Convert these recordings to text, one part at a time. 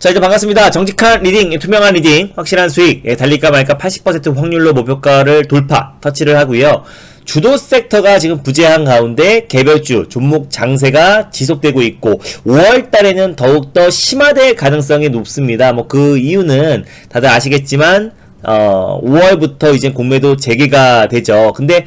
자, 이제 반갑습니다. 정직한 리딩, 투명한 리딩, 확실한 수익, 달릴까 말까 80% 확률로 목표가를 돌파, 터치를 하고요. 주도 섹터가 지금 부재한 가운데 개별주, 종목 장세가 지속되고 있고 5월 달에는 더욱더 심화될 가능성이 높습니다. 뭐 그 이유는 다들 아시겠지만 5월부터 이제 공매도 재개가 되죠. 근데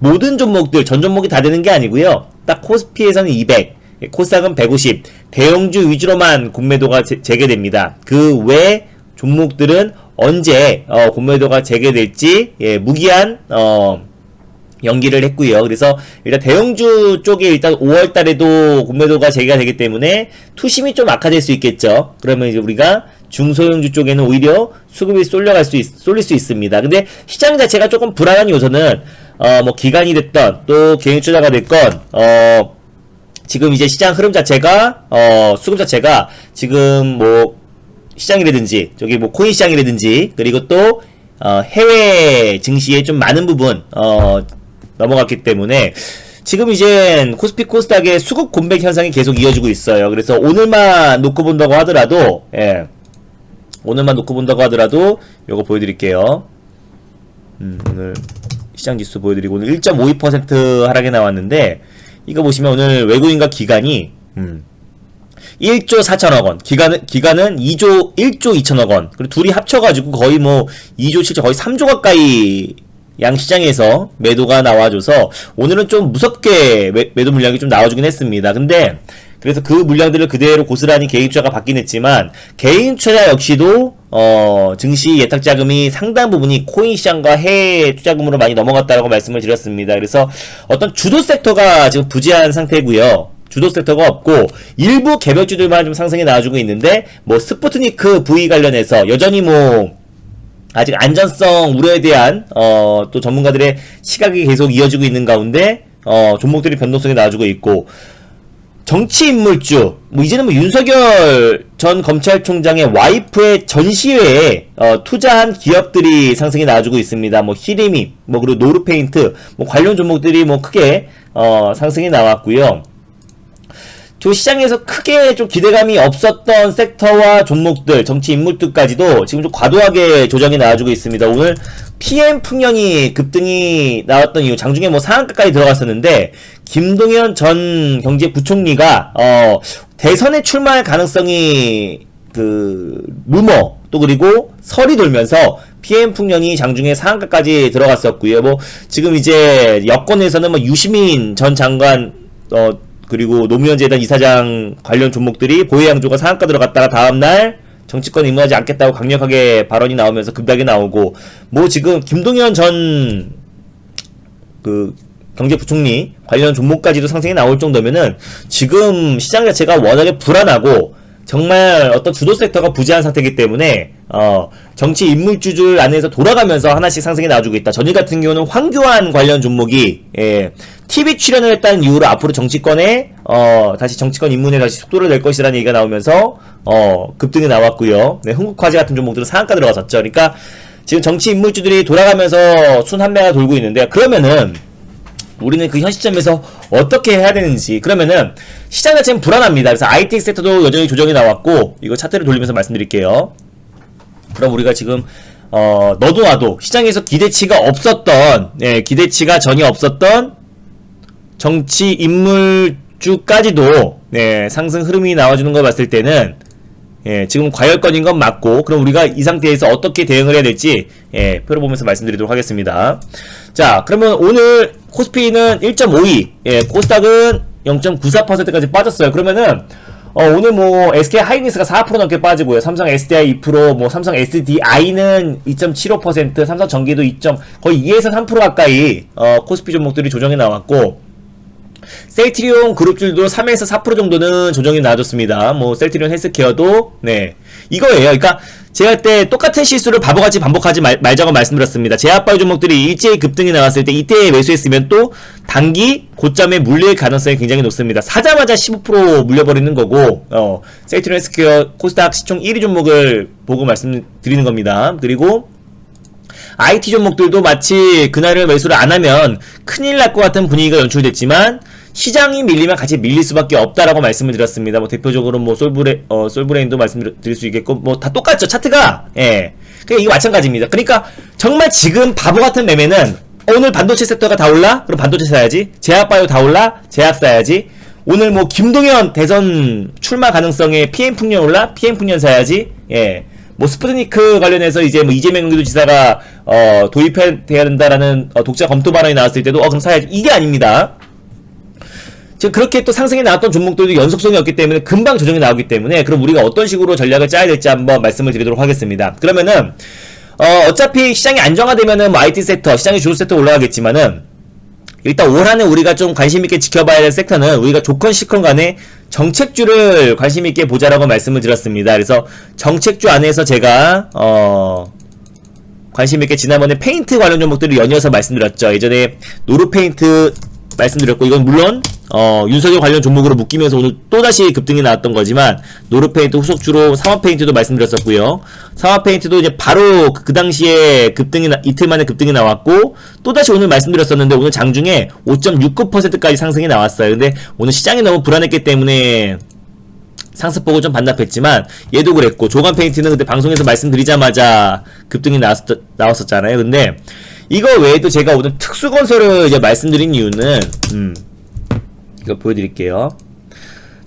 모든 종목들, 전 종목이 다 되는 게 아니고요. 딱 코스피에서는 200, 코스닥은 150, 대형주 위주로만 공매도가 재개됩니다. 그 외 종목들은 언제 공매도가 재개될지 무기한 연기를 했고요. 그래서 일단 대형주 쪽에 일단 5월 달에도 공매도가 재개가 되기 때문에 투심이 좀 악화될 수 있겠죠. 그러면 이제 우리가 중소형주 쪽에는 오히려 수급이 쏠릴 수 있습니다. 근데 시장 자체가 조금 불안한 요소는 뭐 기관이 됐던 또 개인 투자가 됐건 지금 이제 시장 흐름 자체가 수급 자체가 지금 뭐 시장이라든지 저기 뭐 코인 시장이라든지 그리고 또 해외 증시에 좀 많은 부분 넘어갔기 때문에 지금 이제 코스피 코스닥의 수급 공백 현상이 계속 이어지고 있어요. 그래서 오늘만 놓고 본다고 하더라도 오늘만 놓고 본다고 하더라도 요거 보여드릴게요. 오늘 시장 지수 보여드리고 오늘 1.52% 하락이 나왔는데 이거 보시면 오늘 외국인과 기관이 1조 4천억원, 기관은 1조 2천억원, 그리고 둘이 합쳐가지고 거의 뭐 2조 7천, 거의 3조 가까이 양시장에서 매도가 나와줘서 오늘은 좀 무섭게 매도 물량이 좀 나와주긴 했습니다. 근데 그래서 그 물량들을 그대로 고스란히 개인 투자가 받긴 했지만 개인 투자 역시도 증시 예탁 자금이 상당 부분이 코인 시장과 해외 투자금으로 많이 넘어갔다라고 말씀을 드렸습니다. 그래서 어떤 주도 섹터가 지금 부재한 상태고요. 주도 섹터가 없고 일부 개별주들만 좀 상승이 나와주고 있는데 뭐 스푸트니크 V 관련해서 여전히 뭐 아직 안전성 우려에 대한 또 전문가들의 시각이 계속 이어지고 있는 가운데 종목들이 변동성이 나와주고 있고 정치 인물주, 뭐 이제는 뭐 윤석열 전 검찰총장의 와이프의 전시회에 투자한 기업들이 상승이 나와주고 있습니다. 뭐 히리미, 뭐 그리고 노르페인트, 뭐 관련 종목들이 뭐 크게 상승이 나왔고요. 저 시장에서 크게 좀 기대감이 없었던 섹터와 종목들, 정치 인물들까지도 지금 좀 과도하게 조정이 나와주고 있습니다. 오늘 PM 풍년이 급등이 나왔던 이유, 장중에 뭐 상한가까지 들어갔었는데 김동연 전 경제부총리가 대선에 출마할 가능성이 루머 또 그리고 설이 돌면서 PM 풍년이 장중에 상한가까지 들어갔었고요. 뭐 지금 이제 여권에서는 뭐 유시민 전 장관 그리고 노무현 재단 이사장 관련 종목들이 보유양조가 상한가 들어갔다가 다음날 정치권 임하지 않겠다고 강력하게 발언이 나오면서 급락이 나오고 뭐 지금 김동연 전 경제부총리 관련 종목까지도 상승이 나올 정도면은 지금 시장 자체가 워낙에 불안하고 정말 어떤 주도 섹터가 부재한 상태이기 때문에 정치 인물주들 안에서 돌아가면서 하나씩 상승이 나와주고 있다. 전일 같은 경우는 황교안 관련 종목이 TV 출연을 했다는 이유로 앞으로 정치권에 다시 정치권 입문에 다시 속도를 낼 것이라는 얘기가 나오면서 급등이 나왔고요. 네, 흥국화재 같은 종목들은 상한가 들어갔었죠. 그러니까 지금 정치 인물주들이 돌아가면서 순환매가 돌고 있는데 그러면은 우리는 그 현 시점에서 어떻게 해야 되는지 그러면은 시장 자체는 불안합니다. 그래서 IT 섹터도 여전히 조정이 나왔고 이거 차트를 돌리면서 말씀드릴게요. 그럼 우리가 지금 너도 나도 시장에서 기대치가 없었던 기대치가 전혀 없었던 정치 인물주까지도 상승 흐름이 나와주는 걸 봤을 때는 지금 과열권인 건 맞고 그럼 우리가 이 상태에서 어떻게 대응을 해야 될지 표를 보면서 말씀드리도록 하겠습니다. 자, 그러면 오늘 코스피는 1.52, 코스닥은 0.94%까지 빠졌어요. 그러면은 오늘 뭐 SK 하이닉스가 4% 넘게 빠지고요. 삼성 SDI 2%, 뭐 삼성 SDI는 2.75%, 삼성 전기도 거의 2에서 3% 가까이 코스피 종목들이 조정이 나왔고 셀트리온 그룹들도 3에서 4% 정도는 조정이 나와줬습니다. 뭐 셀트리온 헬스케어도 이거예요. 그러니까 제가 때 똑같은 실수를 바보같이 반복하지 말자고 말씀드렸습니다. 제약바이오 종목들이 일제히 급등이 나왔을 때 이때 매수했으면 또 단기 고점에 물릴 가능성이 굉장히 높습니다. 사자마자 15% 물려버리는 거고 셀트리온 헬스케어 코스닥 시총 1위 종목을 보고 말씀드리는 겁니다. 그리고 IT 종목들도 마치 그날을 매수를 안 하면 큰일 날 것 같은 분위기가 연출됐지만 시장이 밀리면 같이 밀릴 수밖에 없다라고 말씀을 드렸습니다. 뭐 대표적으로 뭐 솔브레인도 말씀드릴 수 있겠고 뭐 다 똑같죠. 차트가. 예. 그러니까 이게 마찬가지입니다. 그러니까 정말 지금 바보 같은 매매는 오늘 반도체 섹터가 다 올라? 그럼 반도체 사야지. 제약바이오 다 올라? 제약 사야지. 오늘 뭐 김동연 대선 출마 가능성에 PM 풍년 올라? PM 풍년 사야지. 예. 뭐 스푸트니크 관련해서 이제 뭐 이재명 경기도지사가 도입해야 된다라는 독자 검토 발언이 나왔을 때도 그럼 사야지. 이게 아닙니다. 지금 그렇게 또 상승이 나왔던 종목들도 연속성이 없기 때문에 금방 조정이 나오기 때문에 그럼 우리가 어떤 식으로 전략을 짜야 될지 한번 말씀을 드리도록 하겠습니다. 그러면은 어차피 시장이 안정화되면은 뭐 IT 섹터, 시장의 주도 섹터 올라가겠지만은 일단 올 한해 우리가 좀 관심있게 지켜봐야 될 섹터는 우리가 조건 시건 간에 정책주를 관심있게 보자라고 말씀을 드렸습니다. 그래서 정책주 안에서 제가 관심있게 지난번에 페인트 관련 종목들을 연이어서 말씀드렸죠. 예전에 노루페인트 말씀드렸고 이건 물론 윤석열 관련 종목으로 묶이면서 오늘 또다시 급등이 나왔던 거지만 노르페인트 후속주로 상업페인트도 말씀드렸었고요. 상업페인트도 이제 바로 그 당시에 이틀 만에 급등이 나왔고 또다시 오늘 말씀드렸었는데 오늘 장중에 5.69%까지 상승이 나왔어요. 근데 오늘 시장이 너무 불안했기 때문에 상습보고 좀 반납했지만 얘도 그랬고 조간페인트는 그때 방송에서 말씀드리자마자 급등이 나왔었잖아요. 근데 이거 외에도 제가 오늘 특수건설을 이제 말씀드린 이유는 이거 보여드릴게요.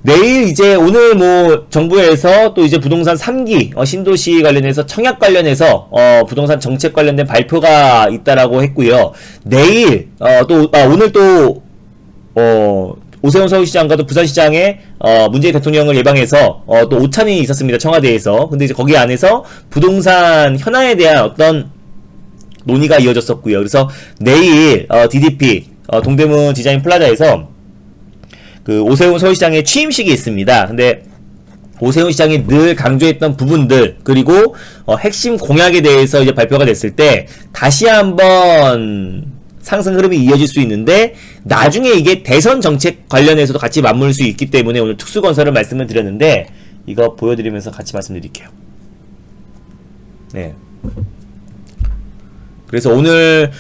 내일 이제 오늘 뭐 정부에서 또 이제 부동산 3기 신도시 관련해서 청약 관련해서 부동산 정책 관련된 발표가 있다라고 했고요. 내일 오늘 또 오세훈 서울시장과 또 부산시장에 문재인 대통령을 예방해서 또 오찬이 있었습니다. 청와대에서. 근데 이제 거기 안에서 부동산 현안에 대한 어떤 논의가 이어졌었고요. 그래서 내일 DDP 동대문 디자인 플라자에서 그 오세훈 서울시장의 취임식이 있습니다. 근데 오세훈 시장이 늘 강조했던 부분들 그리고 핵심 공약에 대해서 이제 발표가 됐을 때 다시 한번 상승 흐름이 이어질 수 있는데 나중에 이게 대선 정책 관련해서도 같이 맞물 수 있기 때문에 오늘 특수건설을 말씀을 드렸는데 이거 보여드리면서 같이 말씀드릴게요. 네. 그래서 오늘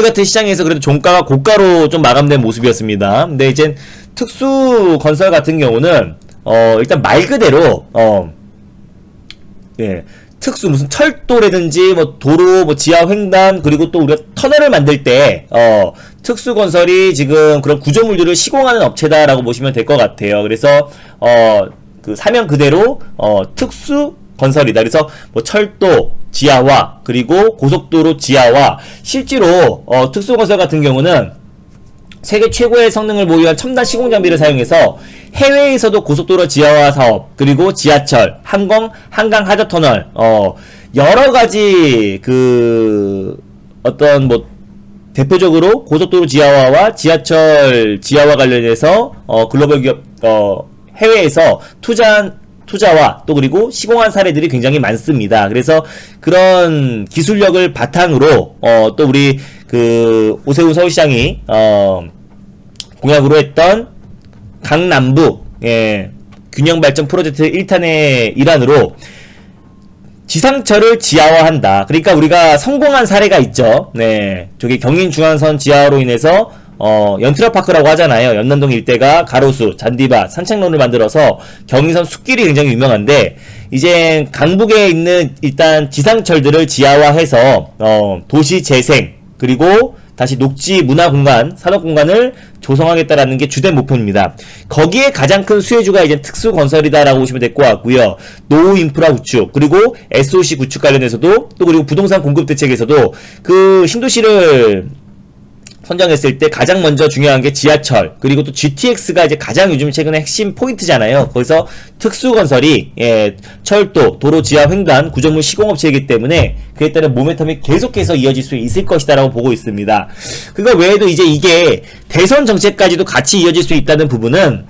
같은 시장에서 그래도 종가가 고가로 좀 마감된 모습이었습니다. 근데 이제 특수건설 같은 경우는 일단 말 그대로 예, 특수 무슨 철도라든지 뭐 도로 뭐 지하 횡단 그리고 또 우리가 터널을 만들 때 특수건설이 지금 그런 구조물들을 시공하는 업체다라고 보시면 될 것 같아요. 그래서 그 사명 그대로 특수건설이다. 그래서 뭐 철도 지하화 그리고 고속도로 지하화 실제로 특수건설 같은 경우는 세계 최고의 성능을 보유한 첨단 시공 장비를 사용해서 해외에서도 고속도로 지하화 사업 그리고 지하철, 한강 하자터널 여러 가지 그 어떤 뭐 대표적으로 고속도로 지하화와 지하철 지하화 관련해서 글로벌 기업 해외에서 투자와 또 그리고 시공한 사례들이 굉장히 많습니다. 그래서 그런 기술력을 바탕으로 또 우리 그 오세훈 서울시장이 공약으로 했던 강남부 균형발전 프로젝트 1탄의 일환으로 지상철을 지하화한다. 그러니까 우리가 성공한 사례가 있죠. 네, 저기 경인중앙선 지하화로 인해서 연트라파크라고 하잖아요. 연남동 일대가 가로수, 잔디밭, 산책로를 만들어서 경인선 숲길이 굉장히 유명한데 이제 강북에 있는 일단 지상철들을 지하화해서 도시 재생 그리고 다시 녹지 문화공간, 산업공간을 조성하겠다라는 게 주된 목표입니다. 거기에 가장 큰 수혜주가 이제 특수건설이다라고 보시면 될 것 같고요. 노후 인프라 구축, 그리고 SOC 구축 관련해서도 또 그리고 부동산 공급 대책에서도 그 신도시를 선정했을 때 가장 먼저 중요한 게 지하철 그리고 또 GTX가 이제 가장 요즘 최근에 핵심 포인트잖아요. 거기서 특수건설이 철도, 도로 지하 횡단, 구조물 시공업체이기 때문에 그에 따른 모멘텀이 계속해서 이어질 수 있을 것이다라고 보고 있습니다. 그거 외에도 이제 이게 대선 정책까지도 같이 이어질 수 있다는 부분은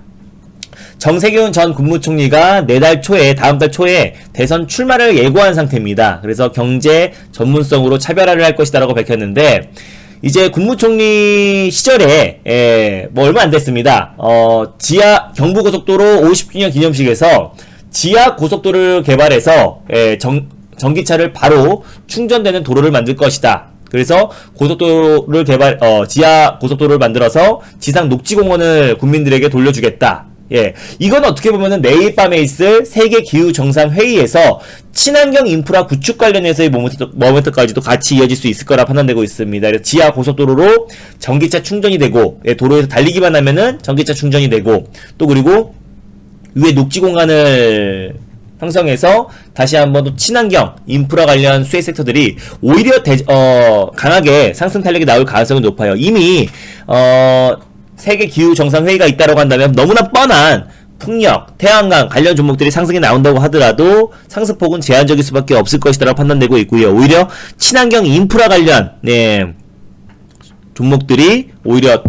정세균 전 국무총리가 내달 초에 다음 달 초에 대선 출마를 예고한 상태입니다. 그래서 경제 전문성으로 차별화를 할 것이다라고 밝혔는데 이제 국무총리 시절에 뭐 얼마 안 됐습니다. 지하 경부고속도로 50주년 기념식에서 지하 고속도로를 개발해서 전기차를 바로 충전되는 도로를 만들 것이다. 그래서 고속도로를 지하 고속도로를 만들어서 지상 녹지공원을 국민들에게 돌려주겠다. 예, 이건 어떻게 보면은 내일 밤에 있을 세계 기후 정상 회의에서 친환경 인프라 구축 관련해서의 모멘트까지도 같이 이어질 수 있을 거라 판단되고 있습니다. 그래서 지하 고속도로로 전기차 충전이 되고, 예, 도로에서 달리기만 하면은 전기차 충전이 되고, 또 그리고 위에 녹지 공간을 형성해서 다시 한번 또 친환경 인프라 관련 수혜 섹터들이 오히려 강하게 상승 탄력이 나올 가능성이 높아요. 이미 세계 기후 정상 회의가 있다고 한다면 너무나 뻔한 풍력, 태양광 관련 종목들이 상승이 나온다고 하더라도 상승폭은 제한적일 수밖에 없을 것이라고 판단되고 있고요. 오히려 친환경 인프라 관련 종목들이 오히려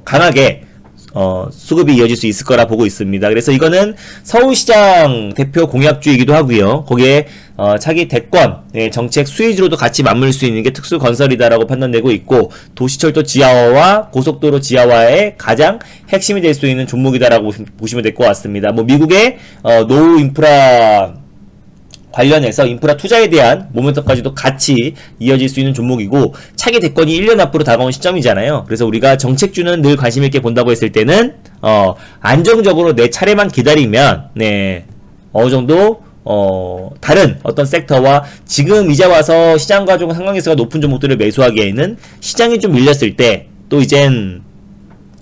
강하게 수급이 이어질 수 있을 거라 보고 있습니다. 그래서 이거는 서울시장 대표 공약주이기도 하고요. 거기에 차기 대권 정책 수혜주로도 같이 맞물 수 있는 게 특수건설이다라고 판단되고 있고, 도시철도 지하화와 고속도로 지하화의 가장 핵심이 될 수 있는 종목이다라고 보시면 될 것 같습니다. 뭐 미국의 노후 인프라 관련해서 인프라 투자에 대한 모멘텀까지도 같이 이어질 수 있는 종목이고, 차기 대권이 1년 앞으로 다가온 시점이잖아요. 그래서 우리가 정책주는 늘 관심 있게 본다고 했을 때는 안정적으로 내 차례만 기다리면 어느 정도 다른 어떤 섹터와 지금 이제 와서 시장과 좀 상관계수가 높은 종목들을 매수하기에는 시장이 좀 밀렸을 때 또 이젠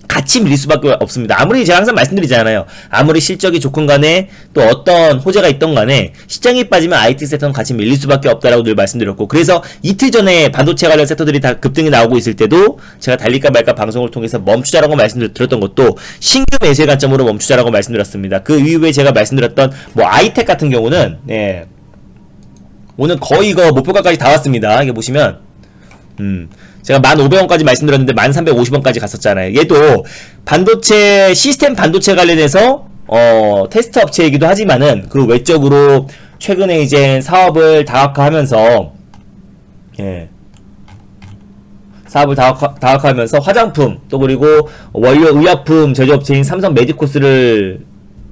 같이 밀릴 수밖에 없습니다. 아무리 제가 항상 말씀드리잖아요. 아무리 실적이 좋건 간에 또 어떤 호재가 있던 간에 시장이 빠지면 IT 섹터는 같이 밀릴 수밖에 없다라고 늘 말씀드렸고, 그래서 이틀 전에 반도체 관련 섹터들이 다 급등이 나오고 있을 때도 제가 달릴까 말까 방송을 통해서 멈추자라고 말씀드렸던 것도 신규 매수의 관점으로 멈추자라고 말씀드렸습니다. 그 이후에 제가 말씀드렸던 뭐 아이텍 같은 경우는 오늘 거의 이거 목표가까지 다 왔습니다. 이게 보시면 제가 1,500원까지 말씀드렸는데 1,350원까지 갔었잖아요. 얘도 반도체, 시스템 반도체 관련해서 테스트 업체이기도 하지만은 그 외적으로 최근에 이제 사업을 다각화하면서 다각화하면서 화장품, 또 그리고 원료 의약품 제조업체인 삼성 메디코스를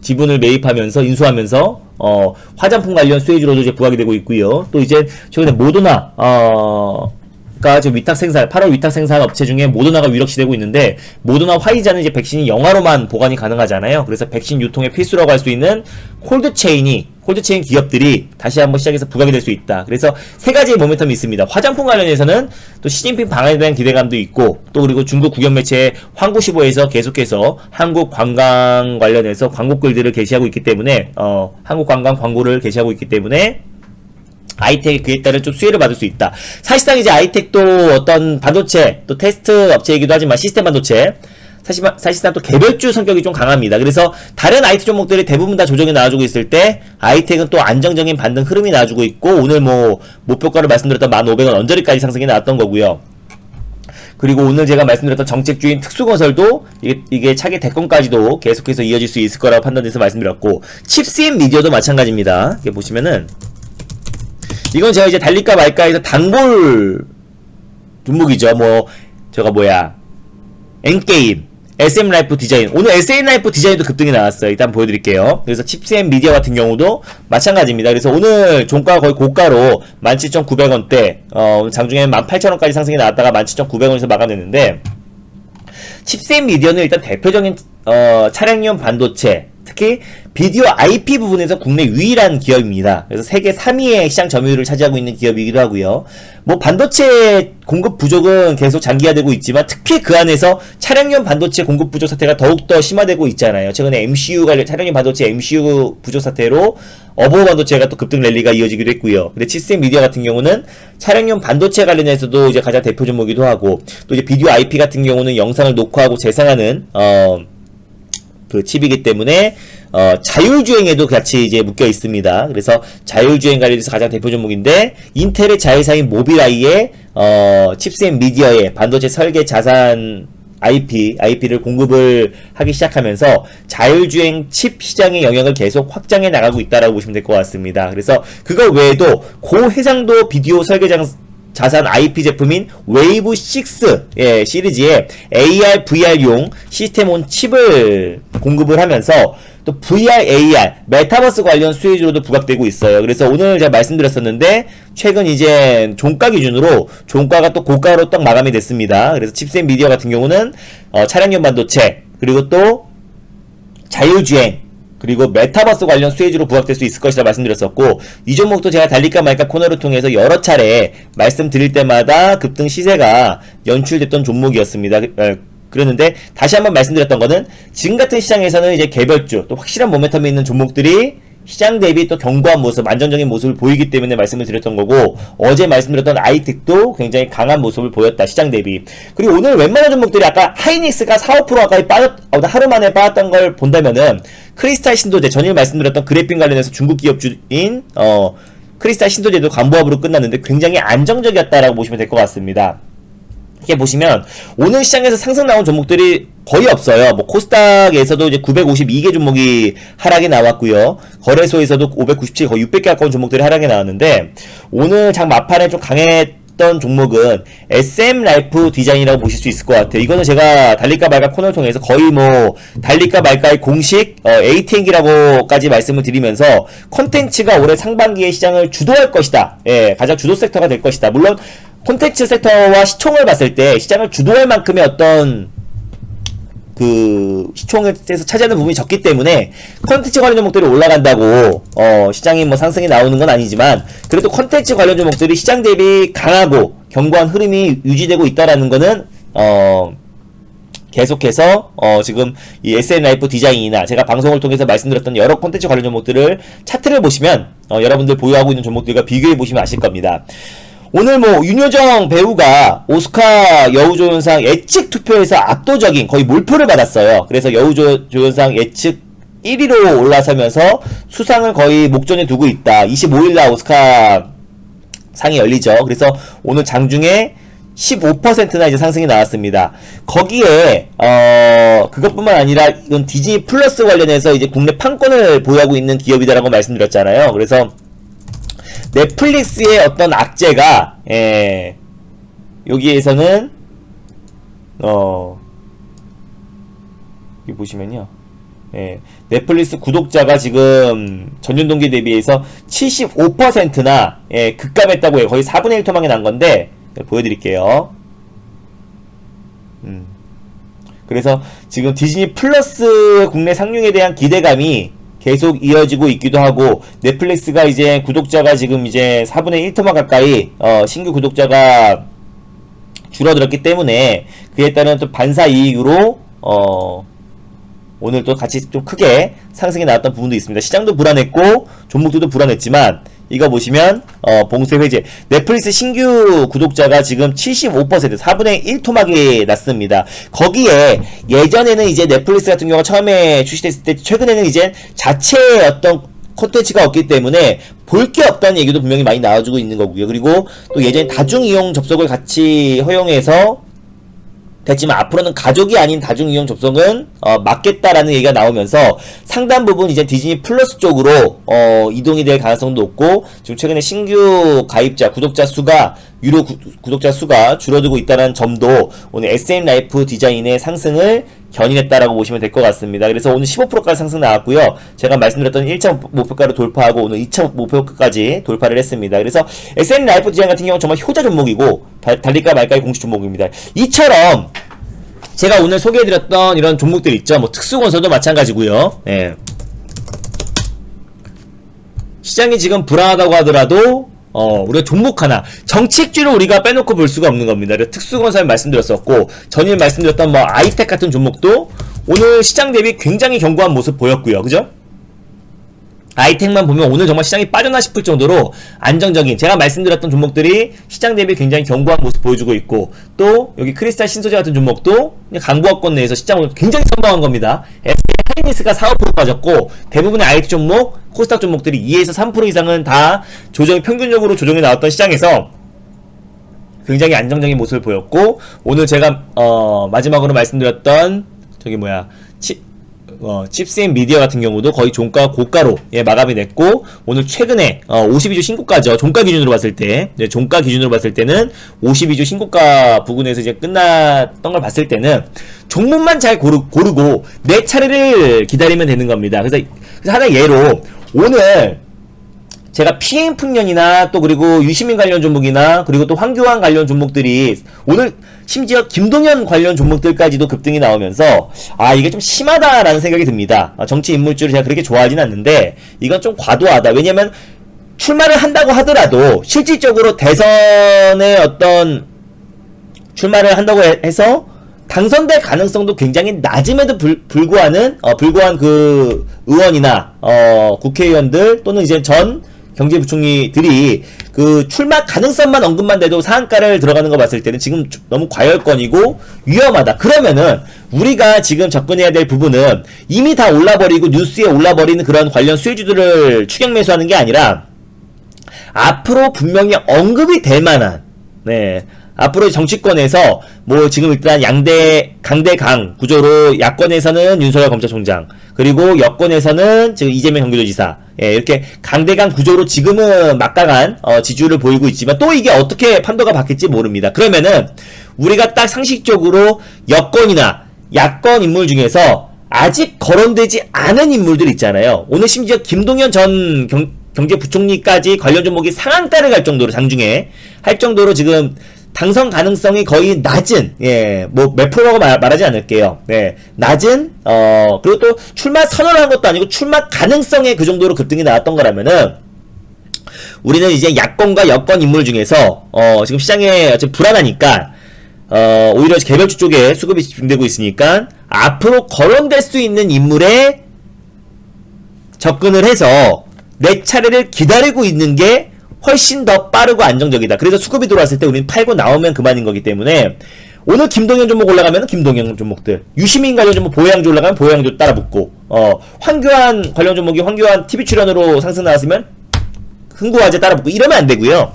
지분을 매입하면서 인수하면서 화장품 관련 수혜주로도 이제 부각이 되고 있고요. 또 이제 최근에 모더나 지금 위탁 생산, 8월 위탁 생산 업체 중에 모더나가 유력시되고 있는데, 모더나 화이자는 이제 백신이 영화로만 보관이 가능하잖아요. 그래서 백신 유통의 필수라고 할 수 있는 콜드체인 기업들이 다시 한번 시작해서 부각이 될 수 있다. 그래서 세 가지의 모멘텀이 있습니다. 화장품 관련해서는 또 시진핑 방한에 대한 기대감도 있고, 또 그리고 중국 국영 매체 황구시보에서 계속해서 한국 관광 관련해서 광고글들을 게시하고 있기 때문에 한국 관광 광고를 게시하고 있기 때문에 아이텍이 그에 따른 좀 수혜를 받을 수 있다. 사실상 이제 아이텍도 어떤 반도체, 또 테스트 업체이기도 하지만 시스템 반도체, 사실상 또 개별주 성격이 좀 강합니다. 그래서 다른 IT 종목들이 대부분 다 조정이 나와주고 있을 때 아이텍은 또 안정적인 반등 흐름이 나와주고 있고, 오늘 뭐 목표가를 말씀드렸던 1,500원 언저리까지 상승이 나왔던 거고요. 그리고 오늘 제가 말씀드렸던 정책주인 특수건설도 이게 차기 대권까지도 계속해서 이어질 수 있을 거라고 판단돼서 말씀드렸고, 칩스앤 미디어도 마찬가지입니다. 이렇게 보시면은 이건 제가 이제 달릴까 말까 해서 단골 종목이죠. 엔게임, SM라이프 디자인. 오늘 SM라이프 디자인도 급등이 나왔어요. 일단 보여드릴게요. 그래서 칩스앤 미디어 같은 경우도 마찬가지입니다. 그래서 오늘 종가가 거의 고가로 17,900원대, 장중에는 18,000원까지 상승이 나왔다가 17,900원에서 마감됐는데, 칩스앤 미디어는 일단 대표적인 차량용 반도체, 특히 비디오 IP 부분에서 국내 유일한 기업입니다. 그래서 세계 3위의 시장 점유율을 차지하고 있는 기업이기도 하고요. 뭐 반도체 공급 부족은 계속 장기화되고 있지만, 특히 그 안에서 차량용 반도체 공급 부족 사태가 더욱더 심화되고 있잖아요. 최근에 MCU 관련 차량용 반도체 MCU 부족 사태로 어버 반도체가 또 급등 랠리가 이어지기도 했고요. 근데 칩셋 미디어 같은 경우는 차량용 반도체 관련해서도 이제 가장 대표 종목이기도 하고, 또 이제 비디오 IP 같은 경우는 영상을 녹화하고 재생하는 그 칩이기 때문에 자율주행에도 같이 이제 묶여 있습니다. 그래서 자율주행 관련해서 가장 대표 종목인데, 인텔의 자회사인 모빌아이의 칩셋 미디어의 반도체 설계 자산 IP를 공급을 하기 시작하면서 자율주행 칩 시장의 영역을 계속 확장해 나가고 있다라고 보시면 될 것 같습니다. 그래서 그거 외에도 고해상도 비디오 설계 자산 IP 제품인 웨이브 6 시리즈의 AR, VR용 시스템 온 칩을 공급을 하면서 또 VR, AR, 메타버스 관련 수혜주로도 부각되고 있어요. 그래서 오늘 제가 말씀드렸었는데 최근 이제 종가 기준으로 종가가 또 고가로 딱 마감이 됐습니다. 그래서 칩셋 미디어 같은 경우는 차량용 반도체 그리고 또 자율주행 그리고 메타버스 관련 수혜주로 부각될 수 있을 것이라 말씀드렸었고 이 종목도 제가 달릴까 말까 코너를 통해서 여러 차례 말씀드릴 때마다 급등 시세가 연출됐던 종목이었습니다. 그랬는데 다시 한번 말씀드렸던 거는 지금 같은 시장에서는 이제 개별주 또 확실한 모멘텀이 있는 종목들이 시장 대비 또 견고한 모습, 안정적인 모습을 보이기 때문에 말씀을 드렸던 거고 어제 말씀드렸던 아이텍도 굉장히 강한 모습을 보였다. 시장 대비. 그리고 오늘 웬만한 종목들이 아까 하이닉스가 4~5% 가까이 하루 만에 빠졌던 걸 본다면은 크리스탈 신도제 전일 말씀드렸던 그래핀 관련해서 중국 기업주인 크리스탈 신도제도 간보합으로 끝났는데 굉장히 안정적이었다라고 보시면 될 것 같습니다. 이렇게 보시면 오늘 시장에서 상승 나온 종목들이 거의 없어요. 뭐 코스닥에서도 이제 952개 종목이 하락이 나왔고요. 거래소에서도 597, 거의 600개 가까운 종목들이 하락이 나왔는데 오늘 장 막판에 좀 강했던 종목은 SM 라이프 디자인이라고 보실 수 있을 것 같아요. 이거는 제가 달릴까 말까 코너를 통해서 거의 뭐 달릴까 말까의 공식 ATN기라고까지 말씀을 드리면서 콘텐츠가 올해 상반기에 시장을 주도할 것이다. 예, 가장 주도 섹터가 될 것이다. 물론 콘텐츠 섹터와 시총을 봤을 때 시장을 주도할 만큼의 어떤 그 시총에서 차지하는 부분이 적기 때문에 콘텐츠 관련 종목들이 올라간다고 시장이 뭐 상승이 나오는 건 아니지만 그래도 콘텐츠 관련 종목들이 시장 대비 강하고 견고한 흐름이 유지되고 있다라는 거는 계속해서 지금 이 SN라이프 디자인이나 제가 방송을 통해서 말씀드렸던 여러 콘텐츠 관련 종목들을 차트를 보시면 여러분들 보유하고 있는 종목들과 비교해 보시면 아실 겁니다. 오늘 뭐 윤여정 배우가 오스카 여우조연상 예측 투표에서 압도적인 거의 몰표를 받았어요. 그래서 여우조연상 예측 1위로 올라서면서 수상을 거의 목전에 두고 있다. 25일날 오스카 상이 열리죠. 그래서 오늘 장중에 15%나 이제 상승이 나왔습니다. 거기에 그것뿐만 아니라 이건 디즈니 플러스 관련해서 이제 국내 판권을 보유하고 있는 기업이다라고 말씀드렸잖아요. 그래서 넷플릭스의 어떤 악재가 여기에서는 여기 보시면요, 넷플릭스 구독자가 지금 전년 동기 대비해서 75%나 급감했다고 해요. 거의 4분의 1 토막이 난 건데 보여드릴게요. 그래서 지금 디즈니 플러스 국내 상륙에 대한 기대감이 계속 이어지고 있기도 하고 넷플릭스가 이제 구독자가 지금 이제 4분의 1 토막 가까이 신규 구독자가 줄어들었기 때문에 그에 따른 또 반사 이익으로 오늘 또 같이 좀 크게 상승이 나왔던 부분도 있습니다. 시장도 불안했고 종목들도 불안했지만 이거 보시면 봉쇄 해제 넷플릭스 신규 구독자가 지금 75% 4분의 1 토막이 났습니다. 거기에 예전에는 이제 넷플릭스 같은 경우가 처음에 출시됐을 때 최근에는 이제 자체의 어떤 콘텐츠가 없기 때문에 볼 게 없다는 얘기도 분명히 많이 나와주고 있는 거고요. 그리고 또 예전에 다중이용 접속을 같이 허용해서 됐지만 앞으로는 가족이 아닌 다중이용 접속은 막겠다라는 얘기가 나오면서 상당 부분 이제 디즈니 플러스 쪽으로 이동이 될 가능성도 높고 지금 최근에 신규 가입자 구독자 수가 유료 구독자 수가 줄어들고 있다는 점도 오늘 SN라이프 디자인의 상승을 견인했다라고 보시면 될 것 같습니다. 그래서 오늘 15%까지 상승 나왔고요. 제가 말씀드렸던 1차 목표가를 돌파하고 오늘 2차 목표가까지 돌파를 했습니다. 그래서 SN라이프 디자인 같은 경우는 정말 효자 종목이고 달릴까 말까의 공식 종목입니다. 이처럼 제가 오늘 소개해드렸던 이런 종목들 있죠. 뭐 특수건설도 마찬가지고요. 시장이 지금 불안하다고 하더라도 우리가 종목 하나 정책주를 우리가 빼놓고 볼 수가 없는 겁니다. 특수건설 말씀드렸었고 전일 말씀드렸던 뭐 아이텍 같은 종목도 오늘 시장 대비 굉장히 견고한 모습 보였고요. 그죠? 아이텍만 보면 오늘 정말 시장이 빠졌나 싶을 정도로 안정적인 제가 말씀드렸던 종목들이 시장 대비 굉장히 견고한 모습 보여주고 있고 또 여기 크리스탈 신소재 같은 종목도 강보합권 내에서 시장을 굉장히 선방한 겁니다. 하이닉스가 4~5% 빠졌고 대부분의 IT 종목, 코스닥 종목들이 2에서 3% 이상은 다 평균적으로 조정이 나왔던 시장에서 굉장히 안정적인 모습을 보였고 오늘 제가 마지막으로 말씀드렸던 칩셋 미디어 같은 경우도 거의 종가 고가로 마감이 됐고 오늘 최근에 52주 신고가죠. 종가 기준으로 봤을 때 종가 기준으로 봤을 때는 52주 신고가 부근에서 이제 끝났던 걸 봤을 때는 종목만 잘 고르고 내 차례를 기다리면 되는 겁니다. 그래서 하나 예로 오늘 제가 PM풍년이나 또 그리고 유시민 관련 종목이나 그리고 또 황교안 관련 종목들이 오늘 심지어 김동연 관련 종목들까지도 급등이 나오면서 아 이게 좀 심하다라는 생각이 듭니다. 정치 인물주를 제가 그렇게 좋아하진 않는데 이건 좀 과도하다. 왜냐면 출마를 한다고 하더라도 실질적으로 대선에 어떤 출마를 한다고 해서 당선될 가능성도 굉장히 낮음에도 불구한 그 의원이나 국회의원들 또는 이제 전 경제부총리들이 그 출마 가능성만 언급만 돼도 상한가를 들어가는 거 봤을 때는 지금 너무 과열권이고 위험하다. 그러면은 우리가 지금 접근해야 될 부분은 이미 다 올라버리고 뉴스에 올라버리는 그런 관련 수혜주들을 추격 매수하는 게 아니라 앞으로 분명히 언급이 될 만한 앞으로 정치권에서 뭐 지금 일단 강대강 구조로 야권에서는 윤석열 검찰총장 그리고 여권에서는 지금 이재명 경기도지사 이렇게 강대강 구조로 지금은 막강한 지지율을 보이고 있지만 또 이게 어떻게 판도가 바뀔지 모릅니다. 그러면은 우리가 딱 상식적으로 여권이나 야권 인물 중에서 아직 거론되지 않은 인물들 있잖아요. 오늘 심지어 김동연 전 경제부총리까지 관련 종목이 상한가를 갈 정도로 장중에 할 정도로 지금 당선 가능성이 거의 낮은, 뭐 몇 프로라고 말하지 않을게요. 낮은, 그리고 또 출마 선언을 한 것도 아니고 출마 가능성에 그 정도로 급등이 나왔던 거라면은, 우리는 이제 야권과 여권 인물 중에서, 지금 시장에 지금 불안하니까, 오히려 개별주 쪽에 수급이 집중되고 있으니까, 앞으로 거론될 수 있는 인물에 접근을 해서 내 차례를 기다리고 있는 게 훨씬 더 빠르고 안정적이다. 그래서 수급이 들어왔을 때 우리는 팔고 나오면 그만인 거기 때문에 오늘 김동연 종목 올라가면 김동연 종목들, 유시민 관련 종목 보양주 올라가면 보양주 따라 붙고, 황교안 관련 종목이 황교안 TV 출연으로 상승 나왔으면 흥부화재 따라 붙고 이러면 안 되고요.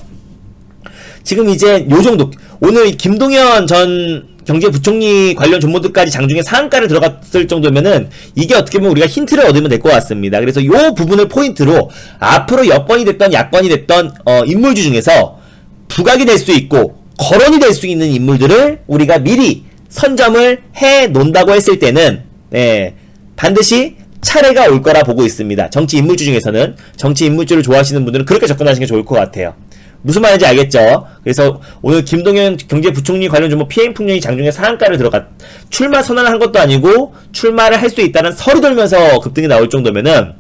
지금 이제 요 정도 오늘 김동연 전 경제부총리 관련 종목들까지 장중에 상한가를 들어갔을 정도면은 이게 어떻게 보면 우리가 힌트를 얻으면 될 것 같습니다. 그래서 요 부분을 포인트로 앞으로 여권이 됐던 야권이 됐던 인물주 중에서 부각이 될 수 있고 거론이 될 수 있는 인물들을 우리가 미리 선점을 해 놓는다고 했을 때는 반드시 차례가 올 거라 보고 있습니다. 정치 인물주 중에서는 정치 인물주를 좋아하시는 분들은 그렇게 접근하시는 게 좋을 것 같아요. 무슨 말인지 알겠죠? 그래서 오늘 김동연 경제부총리 관련 종목 PM풍년이 장중에 상한가를 출마 선언을 한 것도 아니고 출마를 할 수 있다는 설이 돌면서 급등이 나올 정도면은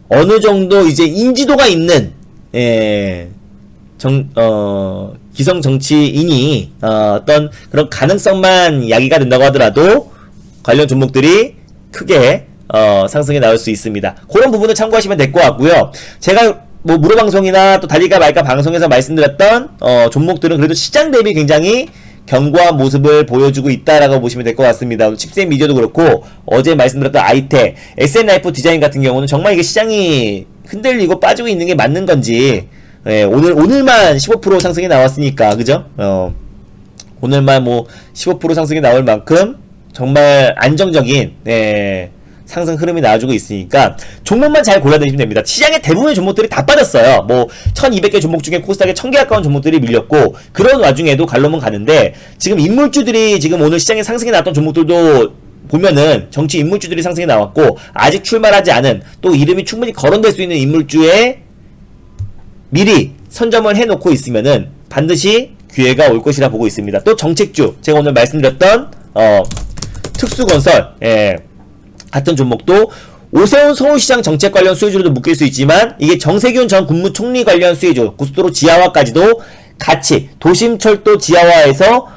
어느 정도 이제 인지도가 있는 기성 정치인이 어떤 그런 가능성만 야기가 된다고 하더라도 관련 종목들이 크게 상승에 나올 수 있습니다. 그런 부분을 참고하시면 될 것 같고요. 제가 뭐 무료방송이나 또 달릴까 말까 방송에서 말씀드렸던 종목들은 그래도 시장 대비 굉장히 견고한 모습을 보여주고 있다라고 보시면 될 것 같습니다. 칩셋 미디어도 그렇고 어제 말씀드렸던 아이텍, SN라이프 디자인 같은 경우는 정말 이게 시장이 흔들리고 빠지고 있는 게 맞는 건지 오늘만 15% 상승이 나왔으니까 그죠? 오늘만 뭐 15% 상승이 나올 만큼 정말 안정적인 상승 흐름이 나와주고 있으니까 종목만 잘 골라내시면 됩니다. 시장의 대부분의 종목들이 다 빠졌어요. 뭐 1200개 종목 중에 코스닥에 1000개 가까운 종목들이 밀렸고 그런 와중에도 갈로문 가는데 지금 인물주들이 지금 오늘 시장에 상승이 나왔던 종목들도 보면은 정치 인물주들이 상승이 나왔고 아직 출마하지 않은 또 이름이 충분히 거론될 수 있는 인물주에 미리 선점을 해놓고 있으면은 반드시 기회가 올 것이라 보고 있습니다. 또 정책주 제가 오늘 말씀드렸던 특수건설 같은 종목도 오세훈 서울시장 정책 관련 수혜주로도 묶일 수 있지만 이게 정세균 전 국무총리 관련 수혜주 고속도로 지하화까지도 같이 도심철도 지하화에서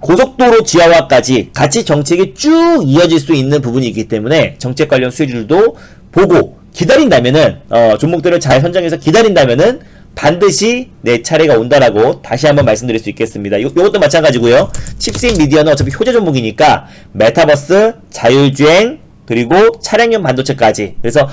고속도로 지하화까지 같이 정책이 쭉 이어질 수 있는 부분이 있기 때문에 정책 관련 수혜주들도 보고 기다린다면은 종목들을 잘 선정해서 기다린다면은 반드시 내 차례가 온다라고 다시 한번 말씀드릴 수 있겠습니다. 요것도 마찬가지고요. 칩셋 미디어는 어차피 효자 종목이니까 메타버스, 자율주행, 그리고 차량용 반도체까지. 그래서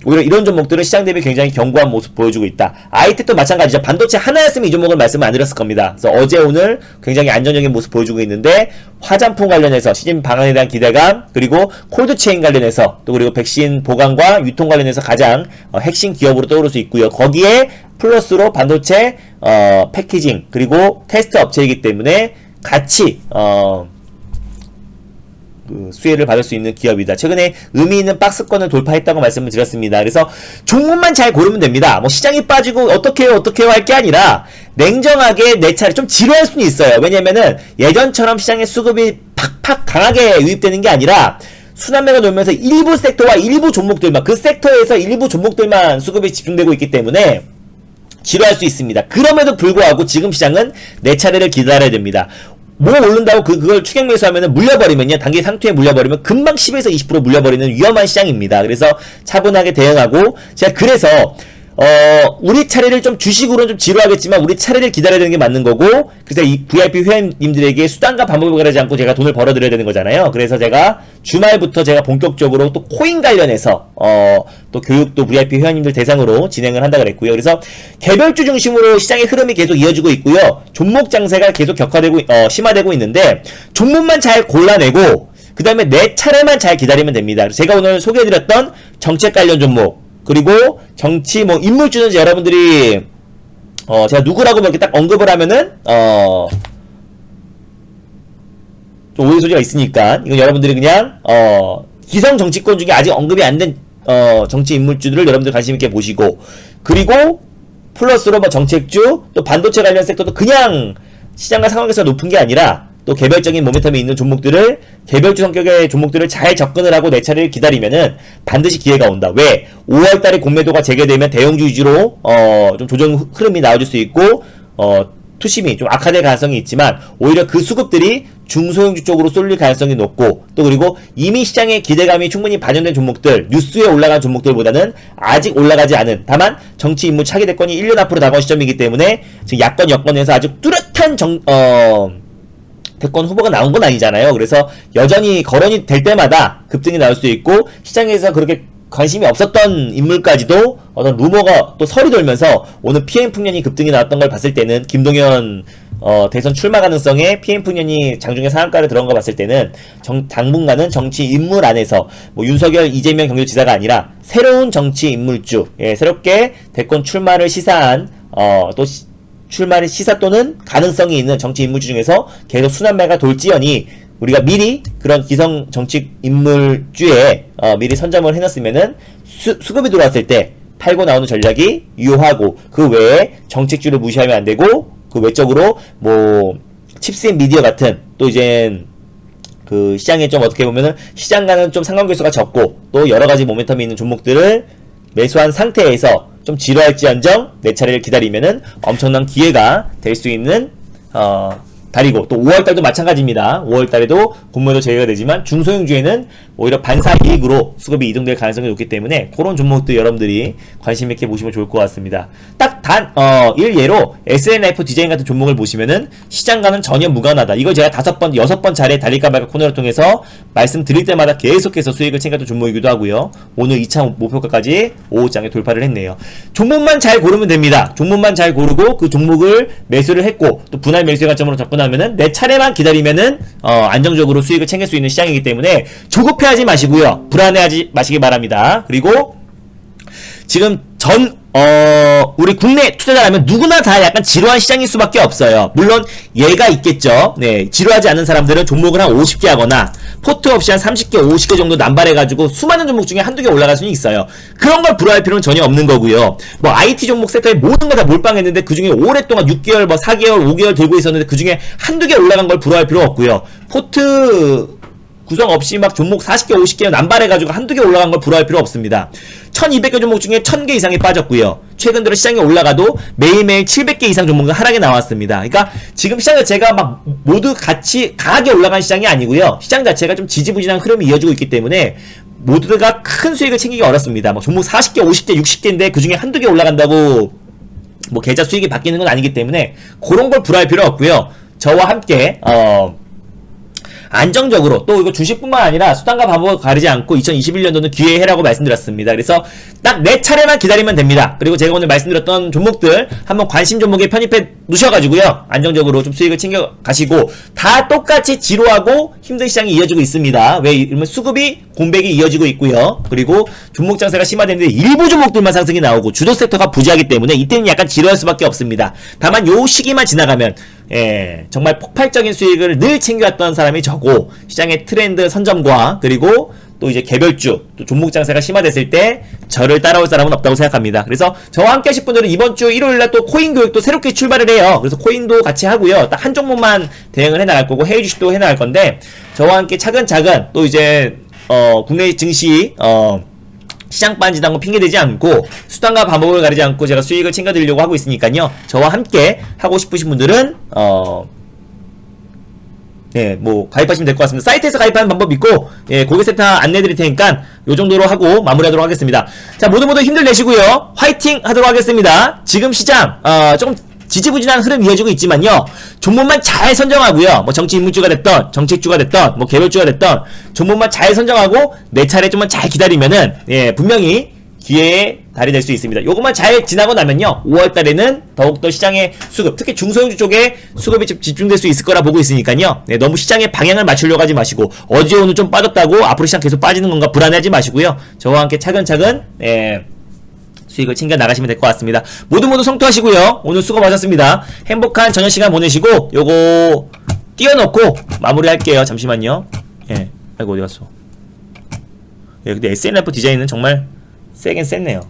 오히려 이런 종목들은 시장 대비 굉장히 견고한 모습 보여주고 있다. 아이텍도 마찬가지죠. 반도체 하나였으면 이 종목을 말씀을 안 드렸을 겁니다. 그래서 어제 오늘 굉장히 안정적인 모습 보여주고 있는데 화장품 관련해서 시즌 방안에 대한 기대감, 그리고 콜드체인 관련해서 또 그리고 백신 보관과 유통 관련해서 가장 핵심 기업으로 떠오를 수 있고요. 거기에 플러스로 반도체 패키징 그리고 테스트 업체이기 때문에 같이 그 수혜를 받을 수 있는 기업이다. 최근에 의미 있는 박스권을 돌파했다고 말씀을 드렸습니다. 그래서 종목만 잘 고르면 됩니다. 뭐 시장이 빠지고 어떻게 해요 할 게 아니라 냉정하게 내 차례 좀 지루할 수는 있어요. 왜냐면은 예전처럼 시장에 수급이 팍팍 강하게 유입되는 게 아니라 순환매가 돌면서 일부 섹터와 일부 종목들만, 그 섹터에서 일부 종목들만 수급이 집중되고 있기 때문에 지루할 수 있습니다. 그럼에도 불구하고 지금 시장은 내 차례를 기다려야 됩니다. 뭐 오른다고 그걸 추격 매수하면은 물려버리면요, 단기 상투에 물려버리면 금방 10에서 20% 물려버리는 위험한 시장입니다. 그래서 차분하게 대응하고, 제가 그래서 우리 차례를 좀 주식으로는 좀 지루하겠지만 우리 차례를 기다려야 되는 게 맞는 거고, 그래서 이 VIP 회원님들에게 수단과 방법을 가리지 않고 제가 돈을 벌어드려야 되는 거잖아요. 그래서 제가 주말부터 제가 본격적으로 또 코인 관련해서 또 교육도 VIP 회원님들 대상으로 진행을 한다 그랬고요. 그래서 개별주 중심으로 시장의 흐름이 계속 이어지고 있고요. 종목 장세가 계속 격화되고 심화되고 있는데, 종목만 잘 골라내고 그 다음에 내 차례만 잘 기다리면 됩니다. 제가 오늘 소개해드렸던 정책 관련 종목, 그리고 정치 뭐 인물주는 여러분들이 제가 누구라고 이렇게 딱 언급을 하면은 좀 오해 소지가 있으니까 이건 여러분들이 그냥 기성 정치권 중에 아직 언급이 안 된 정치 인물주들을 여러분들 관심 있게 보시고, 그리고 플러스로 뭐 정책주 또 반도체 관련 섹터도 그냥 시장과 상황에서 높은 게 아니라 또 개별적인 모멘텀이 있는 종목들을, 개별주 성격의 종목들을 잘 접근을 하고 내 차례를 기다리면은 반드시 기회가 온다. 왜? 5월달에 공매도가 재개되면 대형주 위주로 좀 조정 흐름이 나와줄 수 있고 투심이 좀 악화될 가능성이 있지만, 오히려 그 수급들이 중소형주 쪽으로 쏠릴 가능성이 높고, 또 그리고 이미 시장의 기대감이 충분히 반영된 종목들, 뉴스에 올라간 종목들보다는 아직 올라가지 않은, 다만 정치 임무 차기 대권이 1년 앞으로 다가온 시점이기 때문에 지금 야권 여권에서 아주 뚜렷한 대권 후보가 나온 건 아니잖아요. 그래서 여전히 거론이 될 때마다 급등이 나올 수도 있고, 시장에서 그렇게 관심이 없었던 인물까지도 어떤 루머가 또 설이 돌면서 오늘 PM풍년이 급등이 나왔던 걸 봤을 때는, 김동연 대선 출마 가능성에 PM풍년이 장중에 상한가를 들어간 거 봤을 때는 당분간은 정치 인물 안에서 뭐 윤석열, 이재명 경기도지사가 아니라 새로운 정치 인물주, 새롭게 대권 출마를 시사한 또 출마를 시사 또는 가능성이 있는 정치 인물주 중에서 계속 순환매가 돌지언니, 우리가 미리 그런 기성 정치 인물주에 미리 선점을 해놨으면은 수급이 들어왔을 때 팔고 나오는 전략이 유효하고, 그 외에 정책주를 무시하면 안 되고, 그 외적으로 뭐 칩스앤 미디어 같은 또 이젠 그 시장에 좀 어떻게 보면은 시장과는 좀 상관계수가 적고 또 여러가지 모멘텀이 있는 종목들을 매수한 상태에서 좀 지루할지언정 내 차례를 기다리면은 엄청난 기회가 될 수 있는 달이고, 또 5월달도 마찬가지입니다. 5월달에도 공매도 제외가 되지만 중소형주에는 오히려 반사이익으로 수급이 이동될 가능성이 높기 때문에 그런 종목들 여러분들이 관심 있게 보시면 좋을 것 같습니다. 딱 일예로 SNF 디자인 같은 종목을 보시면은 시장과는 전혀 무관하다. 이걸 제가 5번, 6번 차례 달릴까 말까 코너를 통해서 말씀드릴 때마다 계속해서 수익을 챙겼던 종목이기도 하고요. 오늘 2차 목표가까지 5호장에 돌파를 했네요. 종목만 잘 고르면 됩니다. 종목만 잘 고르고 그 종목을 매수를 했고 또 분할 매수의 관점으로 접근하면은 내 차례만 기다리면은 안정적으로 수익을 챙길 수 있는 시장이기 때문에 조급해하지 마시고요. 불안해하지 마시기 바랍니다. 그리고 지금 우리 국내 투자자라면 누구나 다 약간 지루한 시장일 수밖에 없어요. 물론 예가 있겠죠. 네, 지루하지 않은 사람들은 종목을 한 50개 하거나 포트 없이 한 30개, 50개 정도 남발해가지고 수많은 종목 중에 한두 개 올라갈 수는 있어요. 그런 걸 부러워할 필요는 전혀 없는 거고요. 뭐 IT 종목 섹터에 모든 걸 다 몰빵했는데 그 중에 오랫동안 6개월, 뭐 4개월, 5개월 들고 있었는데 그 중에 한두 개 올라간 걸 부러워할 필요 없고요. 포트 구성 없이 막 종목 40개, 50개 남발해가지고 한두 개 올라간 걸 부러워할 필요 없습니다. 1200개 종목 중에 1000개 이상이 빠졌고요. 최근 들어 시장이 올라가도 매일매일 700개 이상 종목은 하락이 나왔습니다. 그러니까 지금 시장 자체가 막 모두 같이 강하게 올라간 시장이 아니고요. 시장 자체가 좀 지지부진한 흐름이 이어지고 있기 때문에 모두가 큰 수익을 챙기기 어렵습니다. 막 종목 40개, 50개, 60개인데 그 중에 한두 개 올라간다고 뭐 계좌 수익이 바뀌는 건 아니기 때문에 그런 걸 부러워할 필요 없고요. 저와 함께 안정적으로, 또 이거 주식뿐만 아니라 수단과 방법을 가리지 않고 2021년도는 기회의 해라고 말씀드렸습니다. 그래서 딱 내 차례만 기다리면 됩니다. 그리고 제가 오늘 말씀드렸던 종목들 한번 관심 종목에 편입해 놓으셔가지고요, 안정적으로 좀 수익을 챙겨 가시고, 다 똑같이 지루하고 힘든 시장이 이어지고 있습니다. 왜? 이러면 수급이 공백이 이어지고 있고요. 그리고 종목 장세가 심화되는데 일부 종목들만 상승이 나오고 주도 섹터가 부재하기 때문에 이때는 약간 지루할 수밖에 없습니다. 다만 요 시기만 지나가면 예, 정말 폭발적인 수익을 늘 챙겨왔던 사람이 저고, 시장의 트렌드 선점과 그리고 또 이제 개별주, 또 종목 장세가 심화됐을 때 저를 따라올 사람은 없다고 생각합니다. 그래서 저와 함께 하실 분들은 이번 주 일요일날 또 코인 교육도 새롭게 출발을 해요. 그래서 코인도 같이 하고요. 딱 한 종목만 대응을 해 나갈 거고, 해외 주식도 해 나갈 건데, 저와 함께 차근차근 또 이제 국내 증시 시장 빠지다는 거 핑계대지 않고 수단과 방법을 가리지 않고 제가 수익을 챙겨드리려고 하고 있으니까요. 저와 함께 하고 싶으신 분들은 네, 뭐 가입하시면 될 것 같습니다. 사이트에서 가입하는 방법 있고, 예, 고객센터 안내드릴 테니까 요 정도로 하고 마무리하도록 하겠습니다. 자, 모두 힘들 내시고요. 화이팅 하도록 하겠습니다. 지금 시장 조금 지지부진한 흐름 이어지고 있지만요, 종목만 잘 선정하고요, 뭐 정치 인물주가 됐던, 정책주가 됐던, 뭐 개별주가 됐던, 종목만 잘 선정하고 내 차례 좀만 잘 기다리면은, 예, 분명히 기회의 달이 될 수 있습니다. 요것만 잘 지나고 나면요, 5월달에는 더욱더 시장의 수급, 특히 중소형주 쪽에 수급이 좀 집중될 수 있을 거라 보고 있으니까요, 네, 너무 시장의 방향을 맞추려고 하지 마시고, 어제 오늘 좀 빠졌다고 앞으로 시장 계속 빠지는 건가 불안해하지 마시고요, 저와 함께 차근차근 수익을 챙겨 나가시면 될 것 같습니다. 모두 성투하시고요. 오늘 수고 많으셨습니다. 행복한 저녁 시간 보내시고 요거 띄워놓고 마무리할게요. 잠시만요. 예, 아이고 어디 갔어? 예, 근데 SNF 디자인은 정말 세긴 셌네요.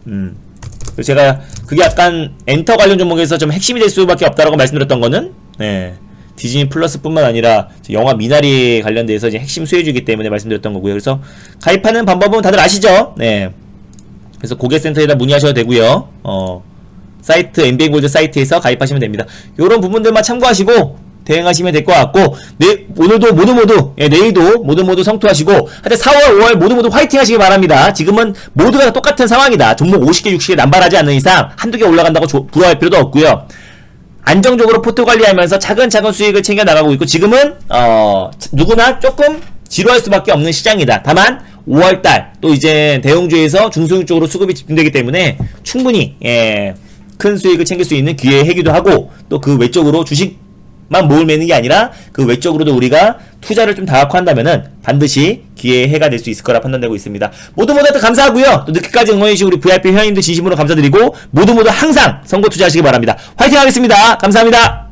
그리고 제가 그게 약간 엔터 관련 종목에서 좀 핵심이 될 수밖에 없다라고 말씀드렸던 거는, 예, 디즈니 플러스뿐만 아니라 영화 미나리 관련돼서 이제 핵심 수혜주이기 때문에 말씀드렸던 거고요. 그래서 가입하는 방법은 다들 아시죠? 네. 그래서 고객센터에다 문의하셔도 되고요. 사이트 MBN골드 사이트에서 가입하시면 됩니다. 요런 부분들만 참고하시고 대응하시면 될 것 같고, 오늘도 모두 예, 내일도 모두 성투하시고, 하여튼 4월 5월 모두 화이팅 하시기 바랍니다. 지금은 모두가 똑같은 상황이다. 종목 50개 60개 남발하지 않는 이상 한두 개 올라간다고 부러워할 필요도 없고요. 안정적으로 포트 관리하면서 차근차근 수익을 챙겨 나가고 있고, 지금은 누구나 조금 지루할 수밖에 없는 시장이다. 다만 5월달 또 이제 대형주에서 중소형 쪽으로 수급이 집중되기 때문에 충분히, 예, 큰 수익을 챙길 수 있는 기회의 해기도 하고, 또 그 외적으로 주식만 모을 매는 게 아니라 그 외적으로도 우리가 투자를 좀 다각화한다면은 반드시 기회의 해가 될 수 있을 거라 판단되고 있습니다. 모두 감사하고요. 또 늦게까지 응원해주신 우리 VIP 회원님들 진심으로 감사드리고, 모두 항상 선거 투자하시기 바랍니다. 화이팅 하겠습니다. 감사합니다.